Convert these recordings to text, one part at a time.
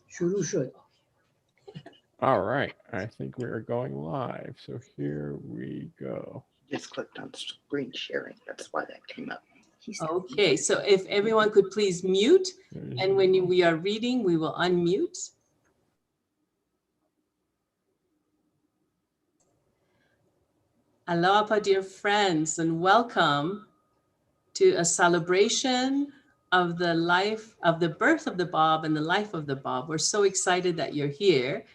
شروع شد. All right, I think we are going live. So here we go. Just clicked on screen sharing. That's why that came up. Okay, so if everyone could please mute, and when we are reading, we will unmute. Aloha, dear friends, and welcome to a celebration of the life of the birth of the Bab and the life of the Bab. We're so excited that you're here.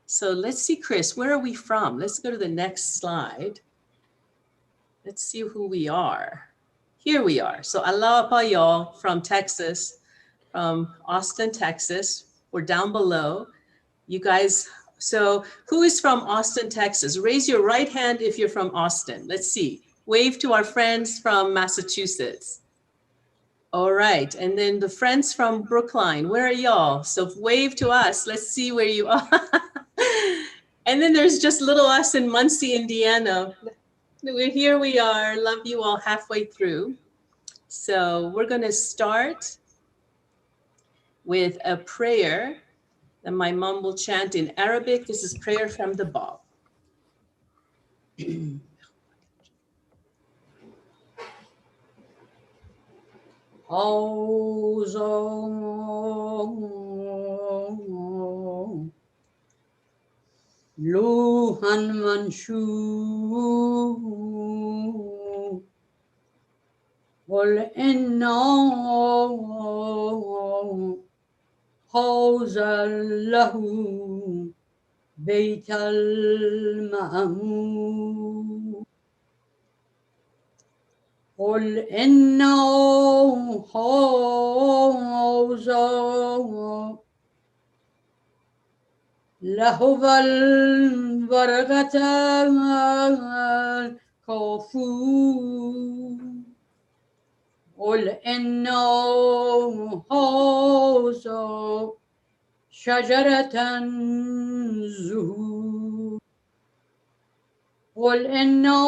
So let's see, Chris, where are we from? Let's go to the next slide. Let's see who we are. Here we are. So aloha, y'all, from Texas, from Austin, Texas. We're down below. You guys, so who is from Austin, Texas? Raise your right hand if you're from Austin. Let's see. Wave to our friends from Massachusetts. All right, and then the friends from Brookline, where are y'all? So wave to us, let's see where you are. And then there's just little us in Muncie, Indiana. Here we are, love you all halfway through. So we're gonna start with a prayer that my mom will chant in Arabic. This is prayer from the Bab. لوحا منشور قل إنا هذا له بيت المعمور قل إنا هذا لهو الورقة الكافور قل إنا هذا شجرة زهور قل إنا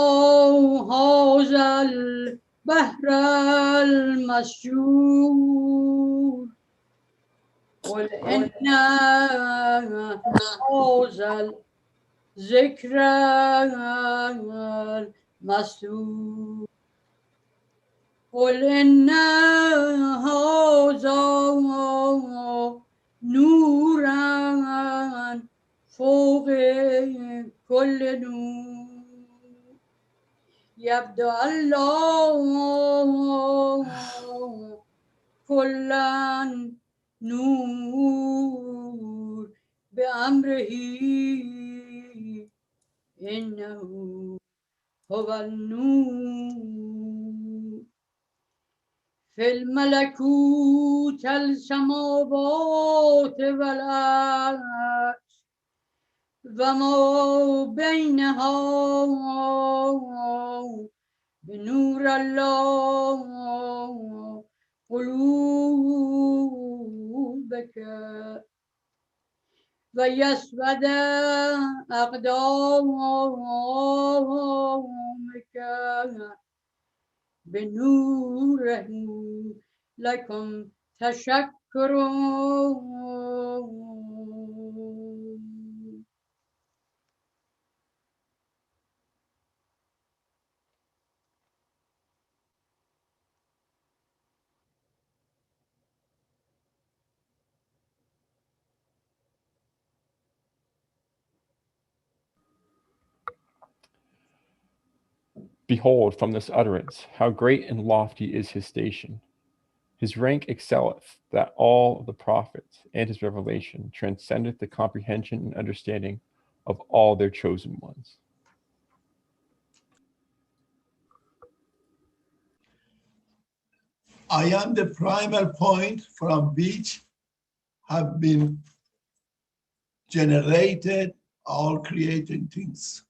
هذا البحر المسجور قل إن هذا الذكر المسرور قل إن هذا نورا فوق كل نور يبدو الله كلا نور بأمره إنه هو النور في الملكوت السماوات والأرض وما بينها بنور الله قلوبك ويسود أقدامك بنوره لكم تشكرون. Behold, from this utterance, how great and lofty is his station. His rank excelleth that all of the prophets, and his revelation transcendeth the comprehension and understanding of all their chosen ones. I am the primal point from which have been generated all created things.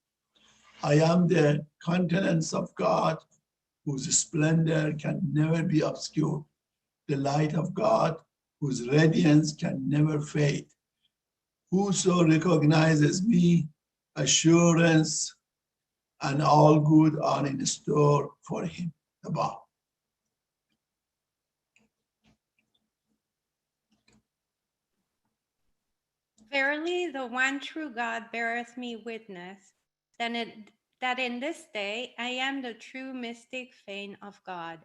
I am the countenance of God, whose splendor can never be obscured, the light of God, whose radiance can never fade. Whoso recognizes me, assurance and all good are in store for him above. Verily, the one true God beareth me witness, that in this day I am the true mystic fane of God,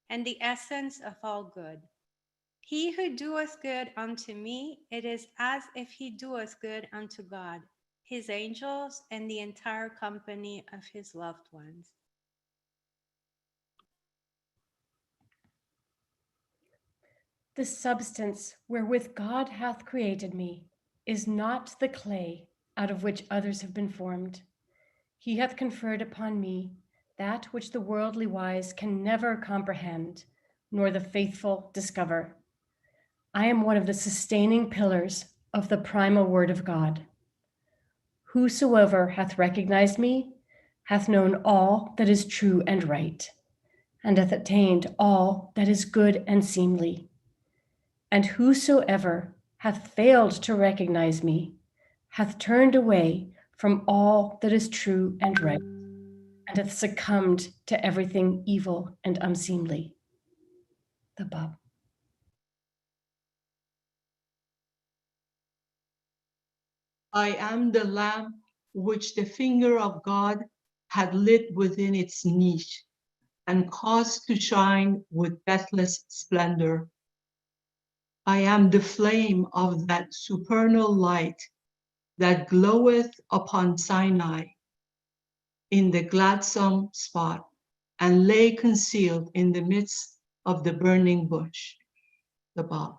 and the essence of all good. He who doeth good unto me, it is as if he doeth good unto God, his angels, and the entire company of his loved ones. The substance wherewith God hath created me is not the clay out of which others have been formed. He hath conferred upon me that which the worldly wise can never comprehend, nor the faithful discover. I am one of the sustaining pillars of the primal word of God. Whosoever hath recognized me hath known all that is true and right, and hath attained all that is good and seemly. And whosoever hath failed to recognize me hath turned away from all that is true and right, and hath succumbed to everything evil and unseemly. The Bab. I am the lamp which the finger of God had lit within its niche and caused to shine with deathless splendor. I am the flame of that supernal light that gloweth upon Sinai in the gladsome spot and lay concealed in the midst of the burning bush. The Bab.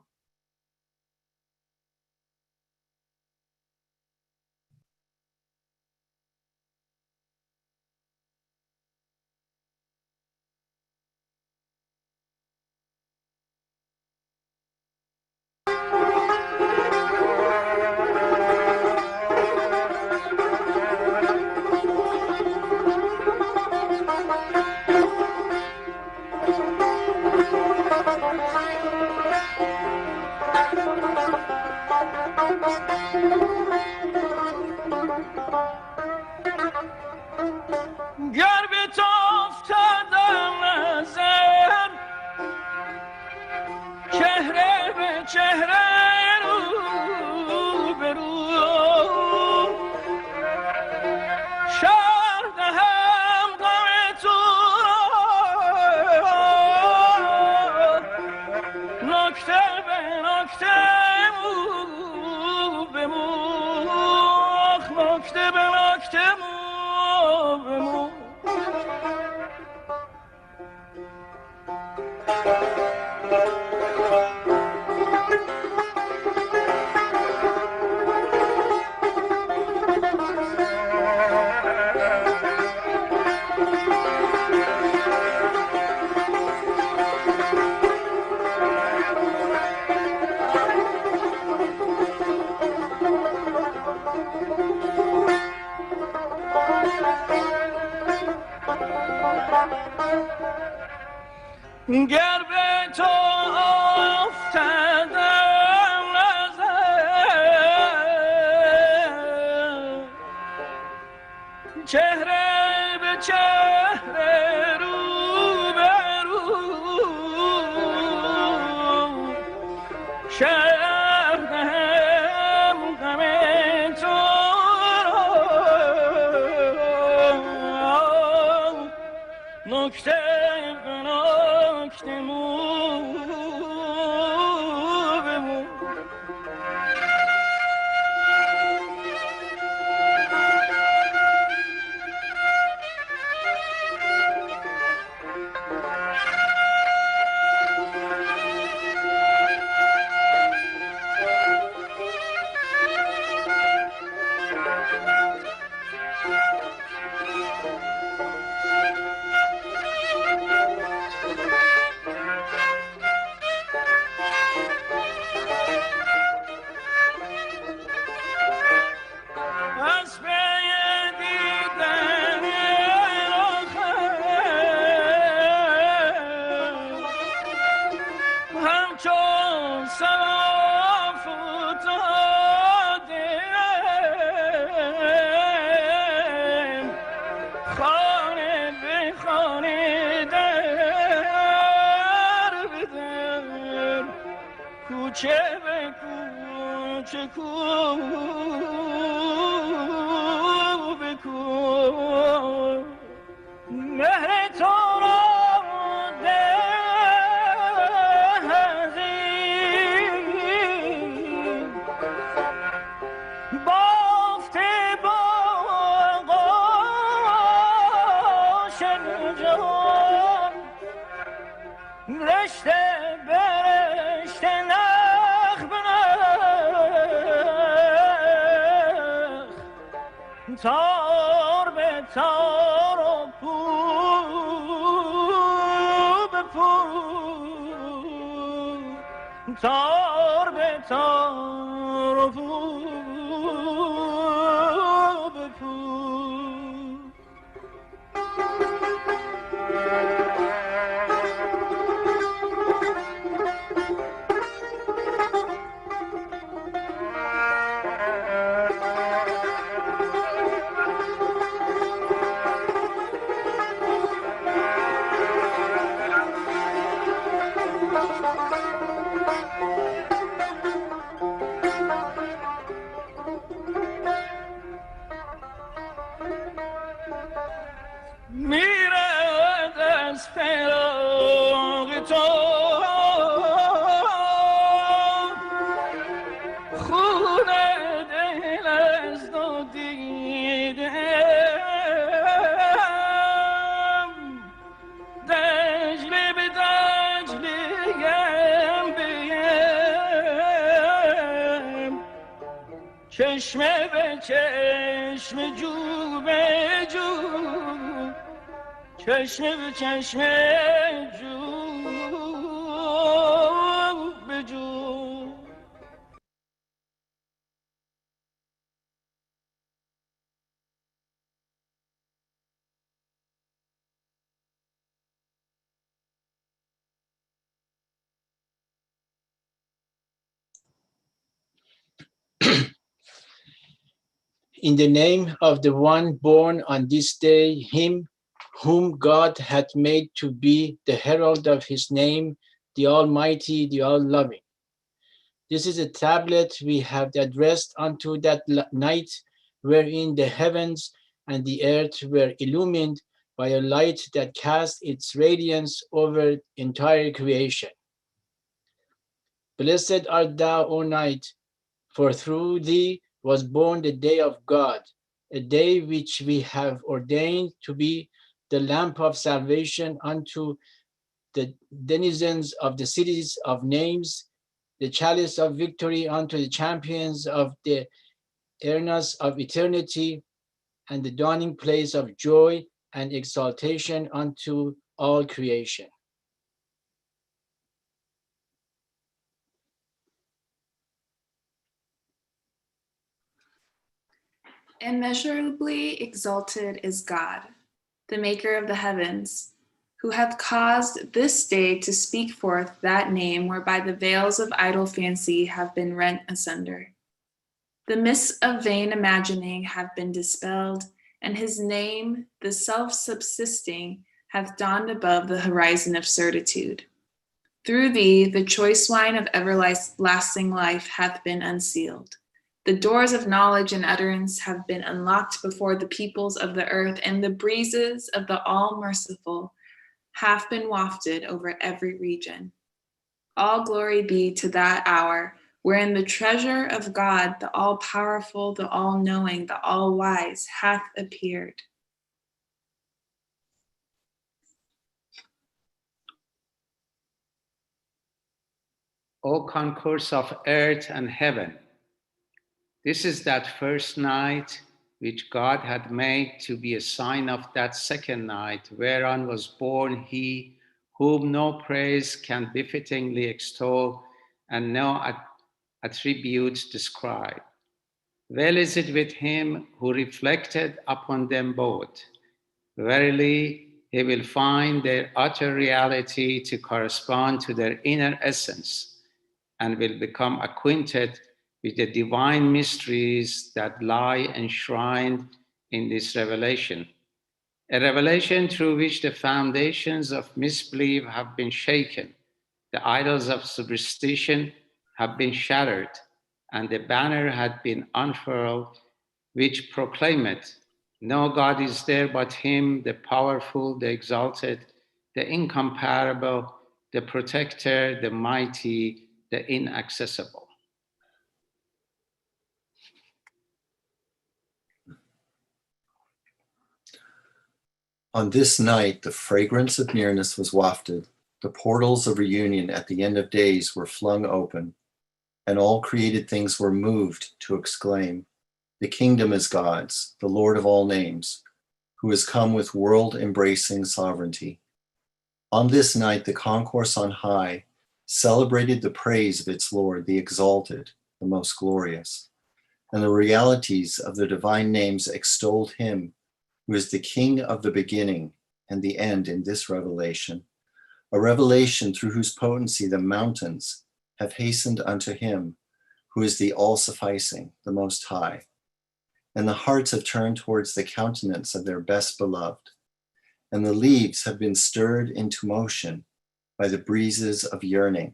گر به تو افتادم نظر چهره به چهره رو به رو شرح دهم غم تو را نکته به نکته مو به مو نکته به نکته مو به مو گر به تو افتادم نظر چهره به چهره رو به رو شرح دهم غم تو را نکته کوچه به کوچه چه کو بکو مهر تو را دهزیم بافته با قاشق جان رشته برشته نخ به نخ تار به تار و پو به پو تار به تار و پو به پو میرد از فراق تو خون دل از دو دیدم دجله به دجلیم بیم چشمه به چشم جو به جو چشمه به چشمه جو به جو In the name of the one born on this day, him whom God hath made to be the herald of his name, the Almighty, the All-Loving. This is a tablet we have addressed unto that night, wherein the heavens and the earth were illumined by a light that cast its radiance over entire creation. Blessed art thou, O night, for through thee was born the day of God, a day which we have ordained to be the lamp of salvation unto the denizens of the cities of names, the chalice of victory unto the champions of the earnest of eternity, and the dawning place of joy and exaltation unto all creation. Immeasurably exalted is God, the maker of the heavens, who hath caused this day to speak forth that name whereby the veils of idle fancy have been rent asunder. The mists of vain imagining have been dispelled, and his name, the self-subsisting, hath dawned above the horizon of certitude. Through thee, the choice wine of everlasting life hath been unsealed. The doors of knowledge and utterance have been unlocked before the peoples of the earth, and the breezes of the All-Merciful have been wafted over every region. All glory be to that hour, wherein the treasure of God, the all-powerful, the all-knowing, the all-wise, hath appeared. O concourse of earth and heaven, this is that first night which God had made to be a sign of that second night, whereon was born he whom no praise can befittingly extol and no attributes describe. Well is it with him who reflected upon them both. Verily, he will find their utter reality to correspond to their inner essence, and will become acquainted with the divine mysteries that lie enshrined in this revelation, a revelation through which the foundations of misbelief have been shaken, the idols of superstition have been shattered, and the banner had been unfurled, which proclaimed, "No God is there but Him, the powerful, the exalted, the incomparable, the protector, the mighty, the inaccessible." On this night, the fragrance of nearness was wafted, the portals of reunion at the end of days were flung open, and all created things were moved to exclaim, "The kingdom is God's, the Lord of all names, who has come with world-embracing sovereignty." On this night, the concourse on high celebrated the praise of its Lord, the exalted, the most glorious, and the realities of the divine names extolled him who is the King of the beginning and the end in this revelation, a revelation through whose potency the mountains have hastened unto him who is the all-sufficing, the Most High, and the hearts have turned towards the countenance of their best beloved, and the leaves have been stirred into motion by the breezes of yearning,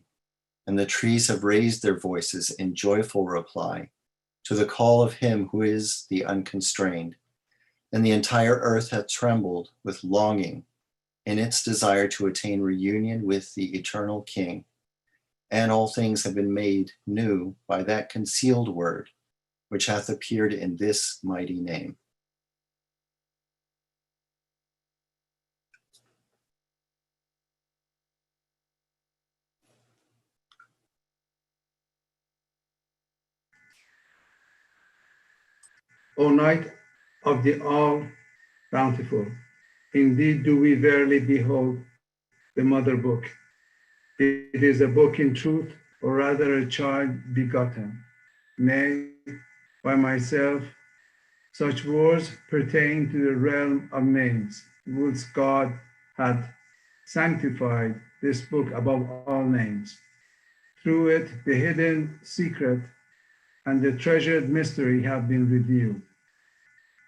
and the trees have raised their voices in joyful reply to the call of him who is the unconstrained, and the entire earth hath trembled with longing in its desire to attain reunion with the eternal King, and all things have been made new by that concealed word which hath appeared in this mighty name. O night of the all-bountiful, indeed do we verily behold the mother book. It is a book in truth, or rather a child begotten. Nay, by myself, such words pertain to the realm of names, whilst God hath sanctified this book above all names. Through it, the hidden secret and the treasured mystery have been revealed.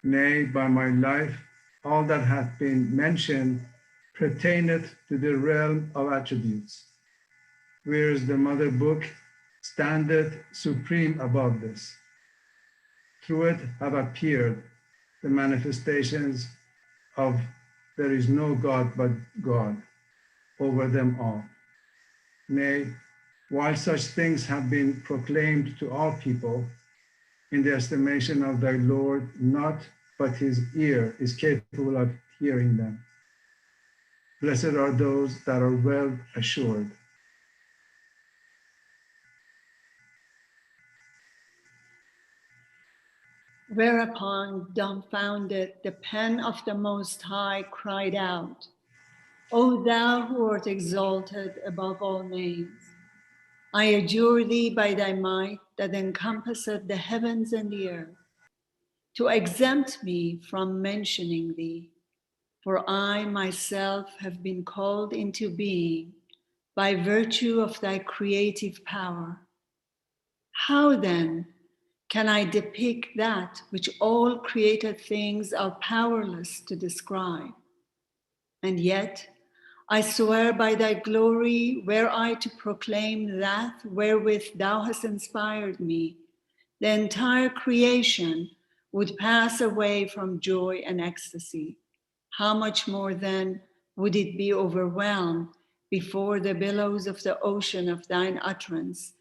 Nay, by my life, all that hath been mentioned pertaineth to the realm of attributes, whereas the mother book standeth supreme above this. Through it have appeared the manifestations of there is no God but God over them all. Nay, while such things have been proclaimed to all people, in the estimation of thy Lord, not but his ear is capable of hearing them. Blessed are those that are well assured. Whereupon, dumbfounded, the pen of the Most High cried out, O thou who art exalted above all names, I adjure thee by thy might that encompasseth the heavens and the earth, to exempt me from mentioning thee, for I myself have been called into being by virtue of thy creative power. How then can I depict that which all created things are powerless to describe? And yet, I swear by thy glory, were I to proclaim that wherewith thou hast inspired me, the entire creation would pass away from joy and ecstasy. How much more then would it be overwhelmed before the billows of the ocean of thine utterance,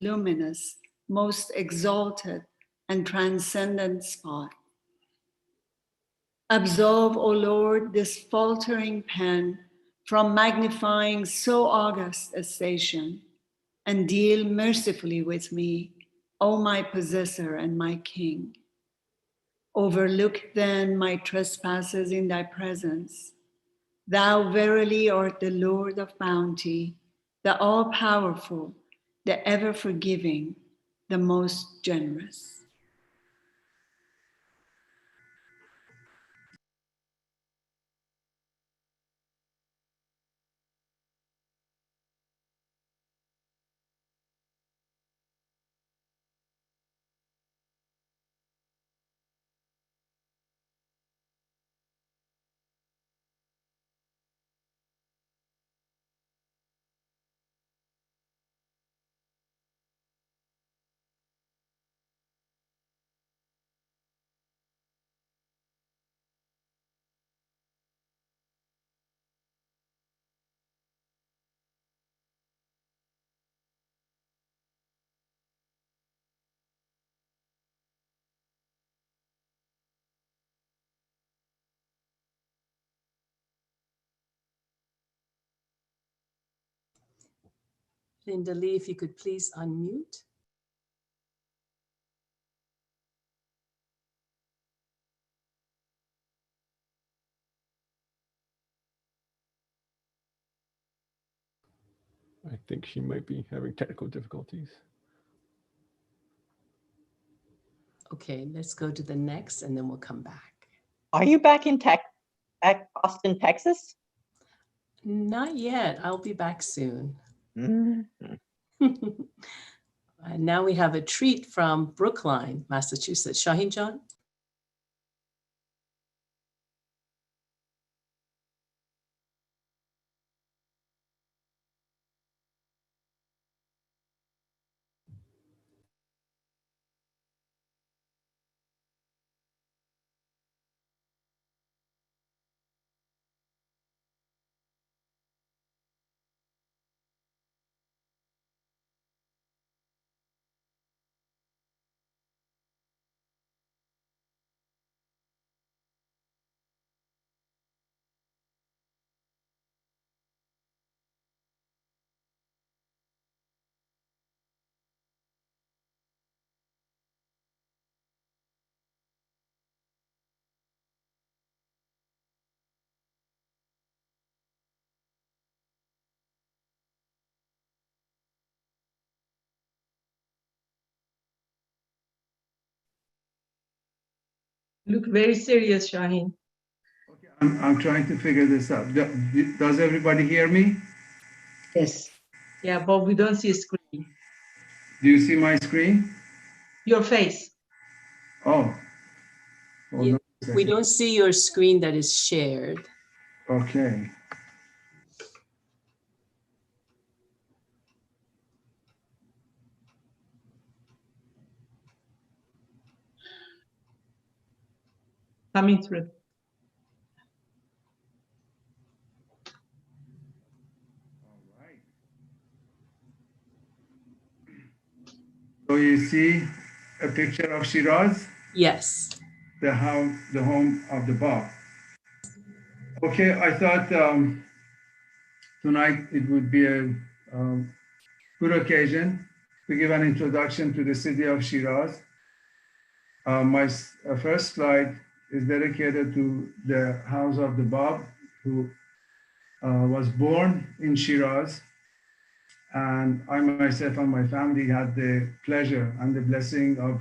luminous, most exalted and transcendent spot. Absolve, O Lord, this faltering pen from magnifying so august a station, and deal mercifully with me, O my possessor and my King. Overlook then my trespasses in thy presence. Thou verily art the Lord of bounty, the all-powerful, the ever-forgiving, the most generous. Linda Lee, if you could please unmute. I think she might be having technical difficulties. Okay, let's go to the next and then we'll come back. Are you back in at Austin, Texas? Not yet. I'll be back soon. Mm-hmm. And now we have a treat from Brookline, Massachusetts. Shaheen John? Look very serious, Shaheen. I'm trying to figure this out. Does everybody hear me? Yes. Yeah, but we don't see a screen. Do you see my screen? Your face. Oh. Yeah, we don't see your screen that is shared. Okay. Coming through. So you see a picture of Shiraz? Yes. The home of the Bab. Okay, I thought tonight it would be a good occasion to give an introduction to the city of Shiraz. My first slide is dedicated to the house of the Bab, who was born in Shiraz. And I myself and my family had the pleasure and the blessing of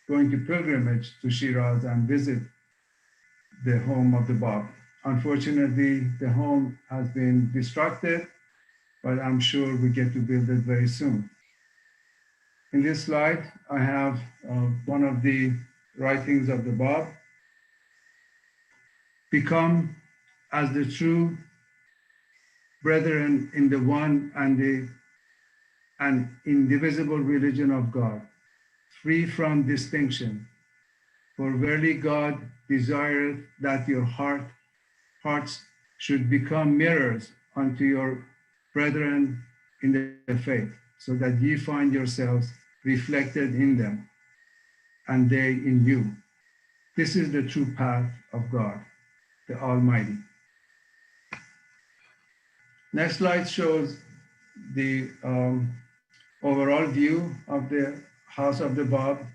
going to pilgrimage to Shiraz and visit the home of the Bab. Unfortunately, the home has been destructed, but I'm sure we get to build it very soon. In this slide, I have one of the writings of the Bab. Become as the true brethren in the one and indivisible religion of God, free from distinction. For verily God desireth that your hearts should become mirrors unto your brethren in the faith, so that ye find yourselves reflected in them, and they in you. This is the true path of God, the Almighty. Next slide shows the overall view of the house of the Bab.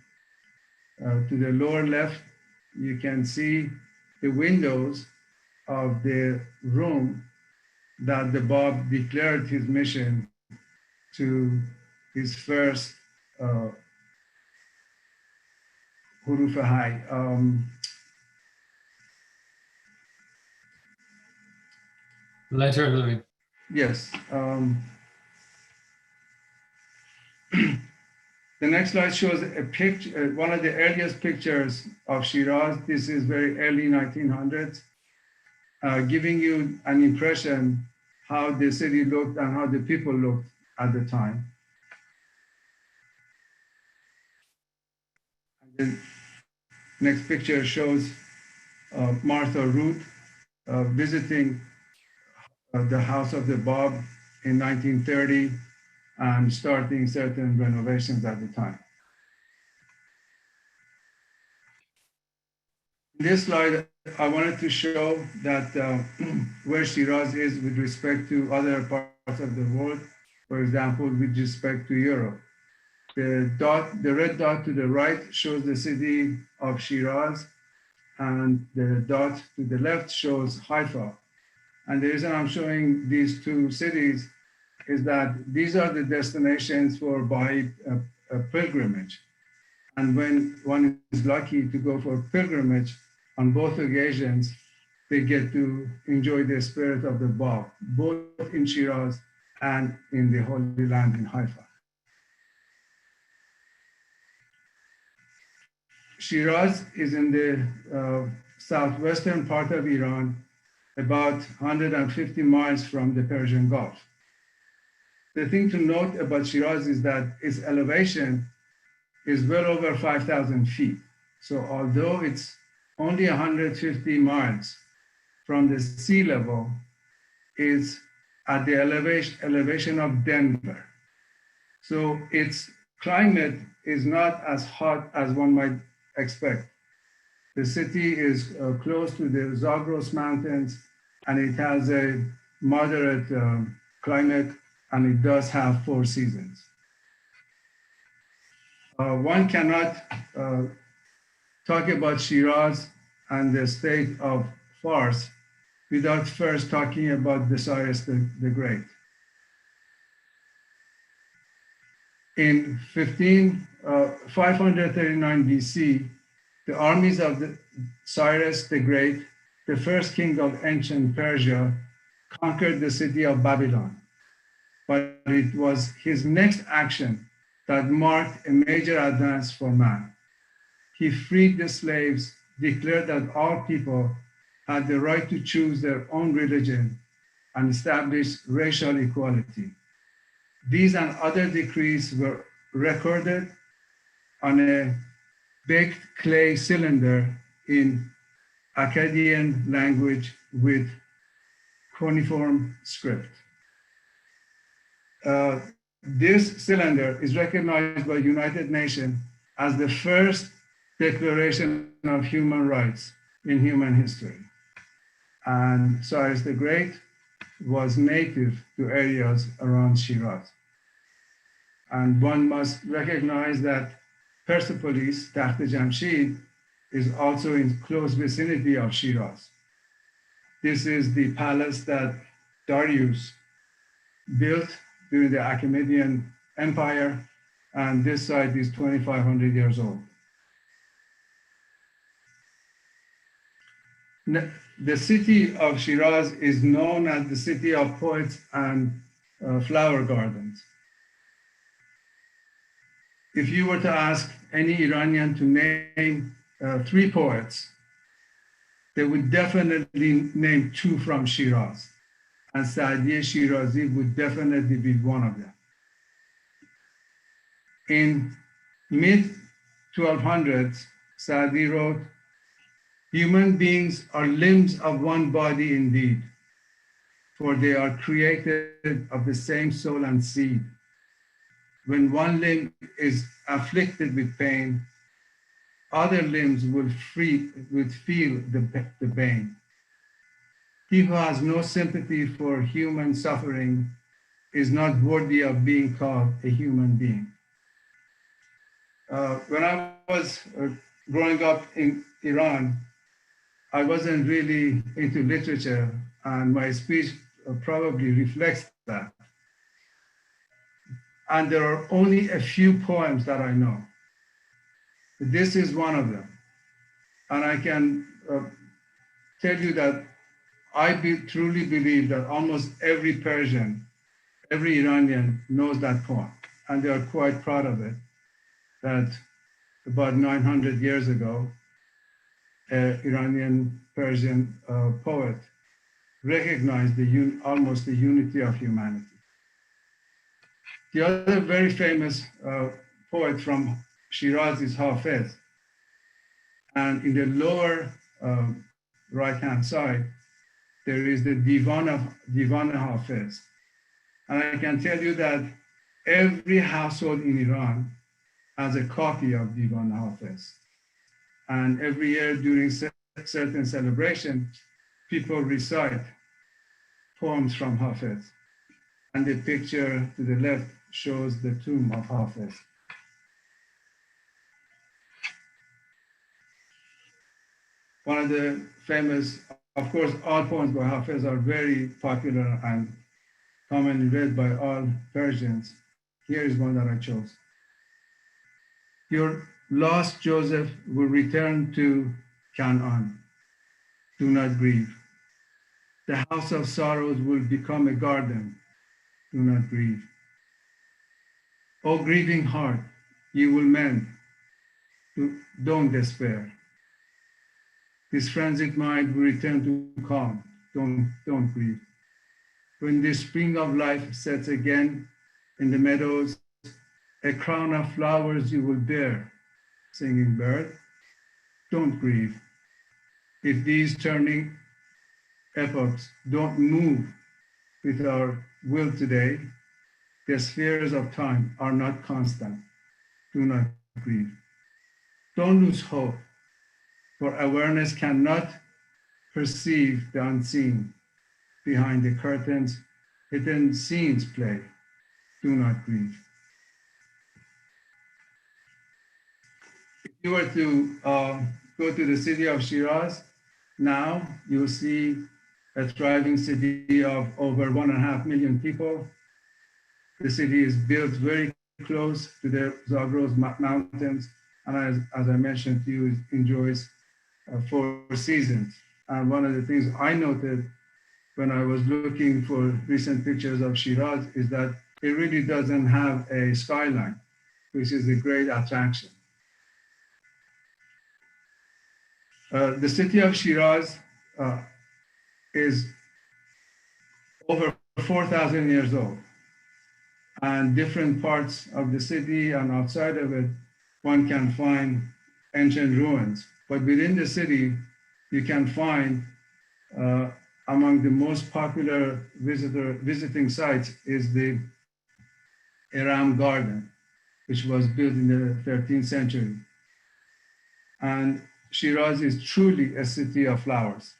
To the lower left, you can see the windows of the room that the Bab declared his mission to his first huruf hay. Letter Louis. Yes. The next slide shows a picture, one of the earliest pictures of Shiraz. This is very early 1900s, giving you an impression how the city looked and how the people looked at the time. The next picture shows Martha Root visiting the house of the Bab in 1930 and starting certain renovations at the time. In this slide, I wanted to show that where Shiraz is with respect to other parts of the world. for example, with respect to Europe. The red dot to the right shows the city of Shiraz, and the dot to the left shows Haifa. And the reason I'm showing these two cities is that these are the destinations for Baha'i pilgrimage. And when one is lucky to go for pilgrimage on both occasions, they get to enjoy the spirit of the Bab, both in Shiraz and in the Holy Land in Haifa. Shiraz is in the southwestern part of Iran, about 150 miles from the Persian Gulf. The thing to note about Shiraz is that its elevation is well over 5,000 feet. So although it's only 150 miles from the sea level, it's at the elevation of Denver. So its climate is not as hot as one might expect. The city is close to the Zagros Mountains, and it has a moderate climate, and it does have 4 seasons. One cannot talk about Shiraz and the state of Fars without first talking about the Cyrus the Great. In 539 BC, the armies of Cyrus the Great, the first king of ancient Persia, conquered the city of Babylon. But it was his next action that marked a major advance for man. He freed the slaves, declared that all people had the right to choose their own religion, and established racial equality. These and other decrees were recorded on a baked clay cylinder in Akkadian language with cuneiform script. This cylinder is recognized by United Nations as the first declaration of human rights in human history. And Cyrus the Great was native to areas around Shiraz. And one must recognize that Persepolis, Takht Jamshid, is also in close vicinity of Shiraz. This is the palace that Darius built during the Achaemenid Empire, and this site is 2,500 years old. The city of Shiraz is known as the city of poets and flower gardens. If you were to ask any Iranian to name 3 poets, they would definitely name 2 from Shiraz, and Saadi Shirazi would definitely be one of them. In mid-1200s, Saadi wrote, "Human beings are limbs of one body indeed, for they are created of the same soul and seed. When one limb is afflicted with pain, other limbs will feel the pain. He who has no sympathy for human suffering is not worthy of being called a human being." When I was growing up in Iran, I wasn't really into literature, and my speech probably reflects that. And there are only a few poems that I know. This is one of them. And I can tell you that I truly believe that almost every Persian, every Iranian knows that poem, and they are quite proud of it, that about 900 years ago, an Iranian Persian poet recognized almost the unity of humanity. The other very famous poet from Shiraz is Hafez. And in the lower right-hand side, there is the Divan Hafez. And I can tell you that every household in Iran has a copy of Divan Hafez. And every year during certain celebration, people recite poems from Hafez. And the picture to the left shows the Tomb of Hafez. One of the famous, of course, all poems by Hafez are very popular and commonly read by all Persians. Here is one that I chose. Your lost Joseph will return to Canaan. Do not grieve. The house of sorrows will become a garden. Do not grieve. O grieving heart, you will mend. Don't despair. This frenzied mind will return to calm. Don't grieve. When the spring of life sets again in the meadows, a crown of flowers you will bear, singing bird. Don't grieve. If these turning epochs don't move with our will today, the spheres of time are not constant. Do not grieve. Don't lose hope, for awareness cannot perceive the unseen. Behind the curtains, hidden scenes play. Do not grieve. If you were to go to the city of Shiraz, now you'll see a thriving city of over 1.5 million people. The city is built very close to the Zagros Mountains, and as I mentioned to you, it enjoys 4 seasons. And one of the things I noted when I was looking for recent pictures of Shiraz is that it really doesn't have a skyline, which is a great attraction. The city of Shiraz is over 4,000 years old, and different parts of the city and outside of it, one can find ancient ruins. But within the city, you can find among the most popular visiting sites is the Iram Garden, which was built in the 13th century. And Shiraz is truly a city of flowers.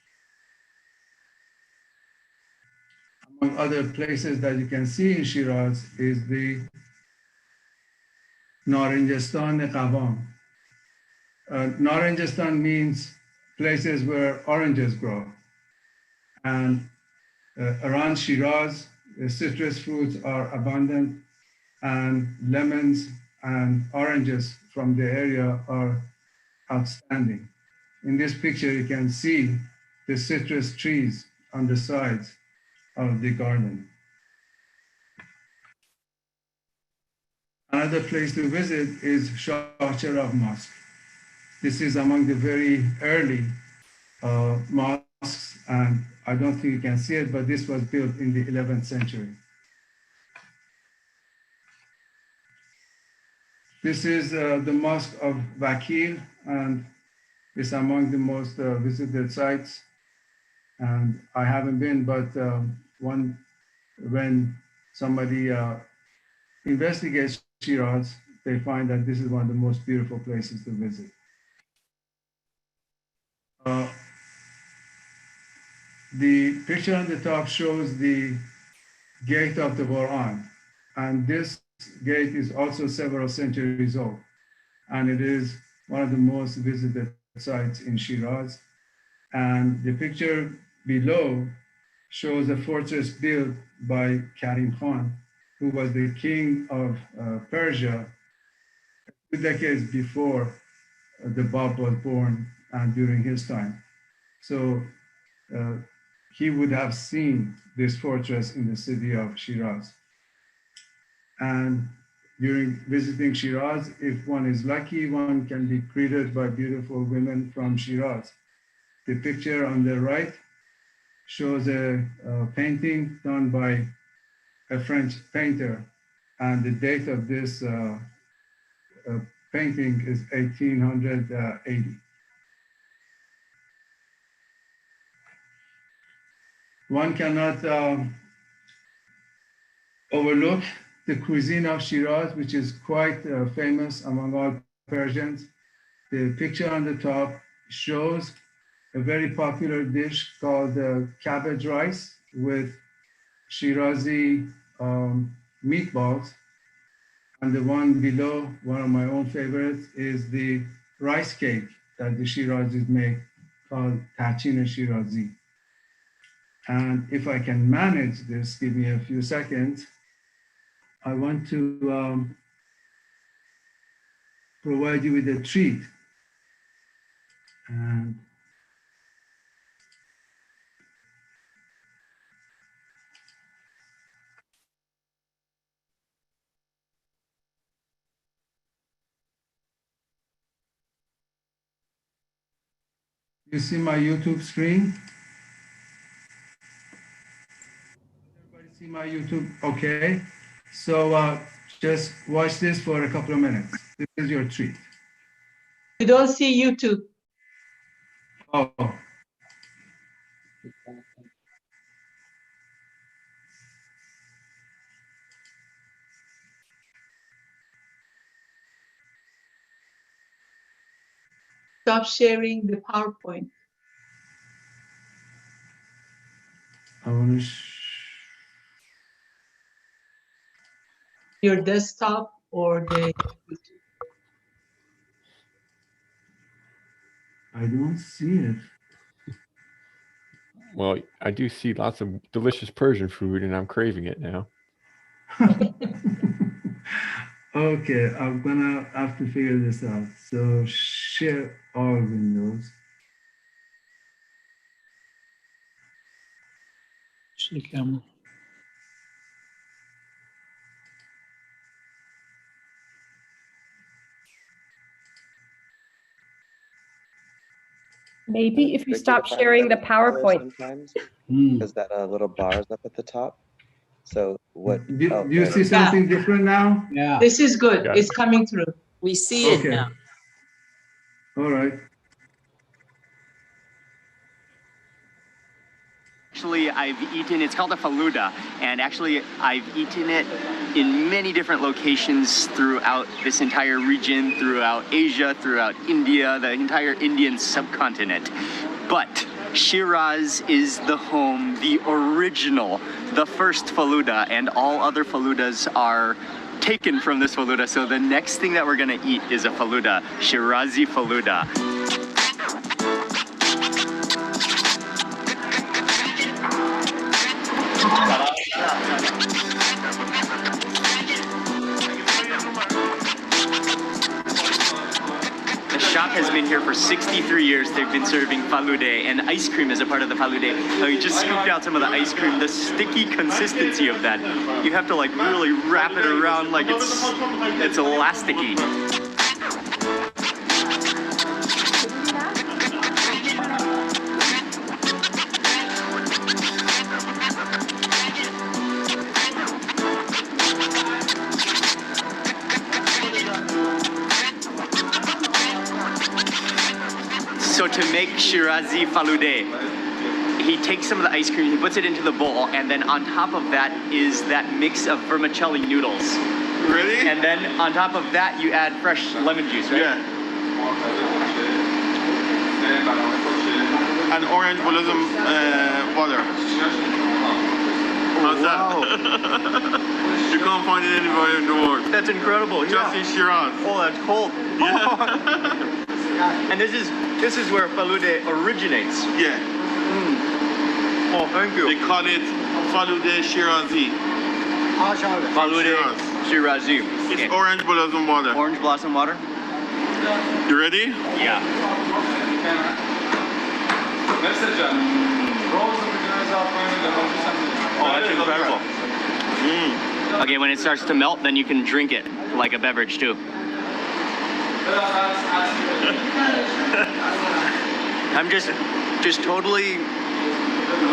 Among other places that you can see in Shiraz is the Naranjistan Qavam. Naranjistan means places where oranges grow. And around Shiraz, the citrus fruits are abundant, and lemons and oranges from the area are outstanding. In this picture, you can see the citrus trees on the sides of the garden. Another place to visit is Shah Cheragh Mosque. This is among the very early mosques, and I don't think you can see it, but this was built in the 11th century. This is the Mosque of Vaqil, and it's among the most visited sites. And I haven't been, but when somebody investigates Shiraz, they find that this is one of the most beautiful places to visit. The picture on the top shows the gate of the Quran, and this gate is also several centuries old, and it is one of the most visited sites in Shiraz. And the picture below shows a fortress built by Karim Khan, who was the king of Persia 2 decades before the Bab was born and during his time. So he would have seen this fortress in the city of Shiraz. And during visiting Shiraz, if one is lucky, one can be greeted by beautiful women from Shiraz. The picture on the right shows a painting done by a French painter, and the date of this painting is 1880. One cannot overlook the cuisine of Shiraz, which is quite famous among all Persians. The picture on the top shows a very popular dish called cabbage rice with Shirazi meatballs. And the one below, one of my own favorites, is the rice cake that the Shirazis make called Tachin Shirazi. And if I can manage this, give me a few seconds, I want to provide you with a treat. And you see my YouTube screen? Everybody see my YouTube? Okay. So just watch this for a couple of minutes. This is your treat. We don't see YouTube. Oh. Stop sharing the PowerPoint. I want to Your desktop or the I don't see it. Well, I do see lots of delicious Persian food, and I'm craving it now. Okay, I'm gonna have to figure this out. So share all windows. The camera. Maybe if you stop sharing the PowerPoint. Sometimes because that little bar is up at the top. So what? Do you see something different now? Yeah. This is good. Yeah. It's coming through. We see it Okay. now. All right. Actually, I've eaten, it's called a Faloode, and actually I've eaten it in many different locations throughout this entire region, throughout Asia, throughout India, the entire Indian subcontinent. But Shiraz is the home, the original, the first Faloode, and all other Faloodas are taken from this Faloode. So the next thing that we're gonna eat is a Faloode, Shirazi Faloode. The shop has been here for 63 years. They've been serving Faloode, and ice cream is a part of the Faloode. You just scooped out some of the ice cream. The sticky consistency of that, you have to like really wrap it around like it's elasticy. So to make Shirazi Faloode, he takes some of the ice cream, he puts it into the bowl, and then on top of that is that mix of vermicelli noodles. Really? And then on top of that, you add fresh lemon juice, right? Yeah. And orange blossom water. How's that? You can't find it anywhere in the world. That's incredible. Just in Shiraz. Oh, that's cold. Yeah. And this is where Faloode originates. Yeah. Oh, thank you. They call it Faloode Shirazi. Faloode Shirazi. It's orange blossom water. Orange blossom water. You ready? Yeah. Oh, that's incredible. Okay, when it starts to melt, then you can drink it like a beverage too. I'm just totally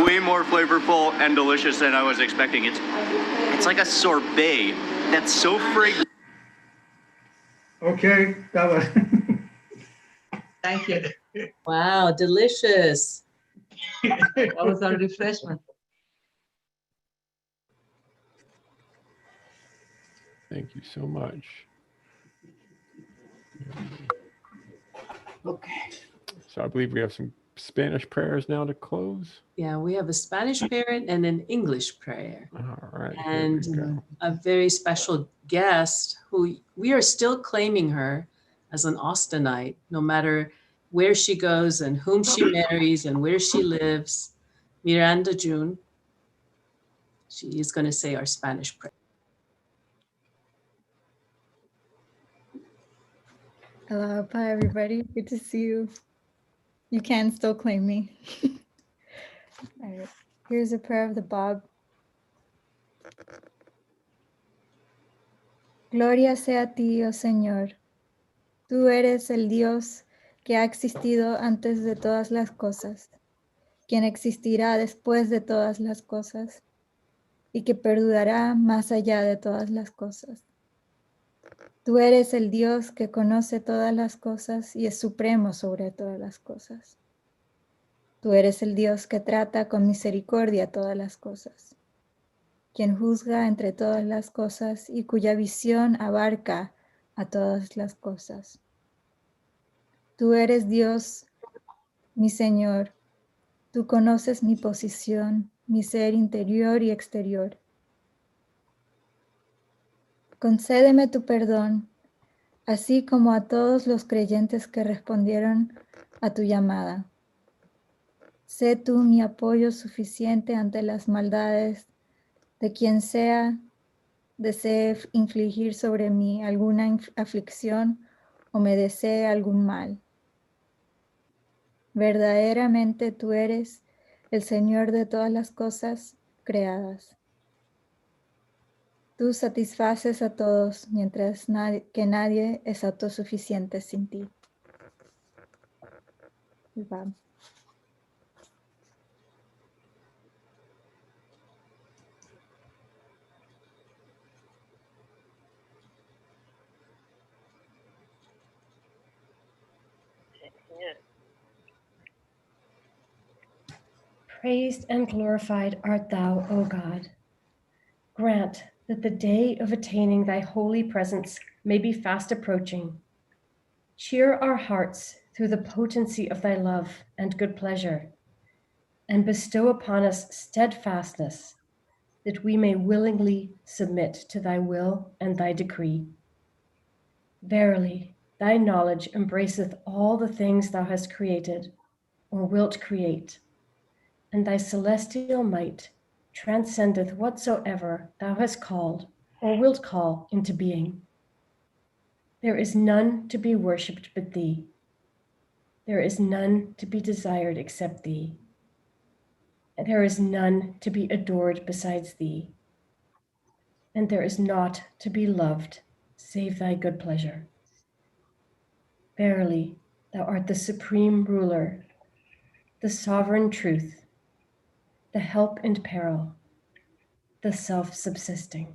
way more flavorful and delicious than I was expecting. It's like a sorbet that's so fragrant. Okay, that was. Thank you. Wow, delicious. That was our refreshment. Thank you so much. Okay. So I believe we have some Spanish prayers now to close. Yeah, we have a Spanish prayer and an English prayer. All right. And a very special guest who we are still claiming her as an Austinite, no matter where she goes and whom she marries and where she lives. Miranda June. She is going to say our Spanish prayer. Aloha, everybody. Good to see you. You can still claim me. All right. Here's a prayer of the Bab. Gloria sea a ti, oh Señor. Tú eres el Dios que ha existido antes de todas las cosas, quien existirá después de todas las cosas y que perdurará más allá de todas las cosas. Tú eres el Dios que conoce todas las cosas y es supremo sobre todas las cosas. Tú eres el Dios que trata con misericordia todas las cosas, quien juzga entre todas las cosas y cuya visión abarca a todas las cosas. Tú eres Dios, mi Señor. Tú conoces mi posición, mi ser interior y exterior. Concédeme tu perdón, así como a todos los creyentes que respondieron a tu llamada. Sé tú mi apoyo suficiente ante las maldades de quien sea desee infligir sobre mí alguna aflicción o me desee algún mal. Verdaderamente tú eres el Señor de todas las cosas creadas. Tú satisfaces a todos, mientras que nadie es autosuficiente sin ti. Bab. Praised and glorified art thou, O God. Grant that the day of attaining thy holy presence may be fast approaching. Cheer our hearts through the potency of thy love and good pleasure, and bestow upon us steadfastness, that we may willingly submit to thy will and thy decree. Verily, thy knowledge embraceth all the things thou hast created, or wilt create, and thy celestial might transcendeth whatsoever thou hast called or wilt call into being. There is none to be worshipped but thee. There is none to be desired except thee. And there is none to be adored besides thee. And there is naught to be loved save thy good pleasure. Verily, thou art the supreme ruler, the sovereign truth, the help in peril, the self-subsisting.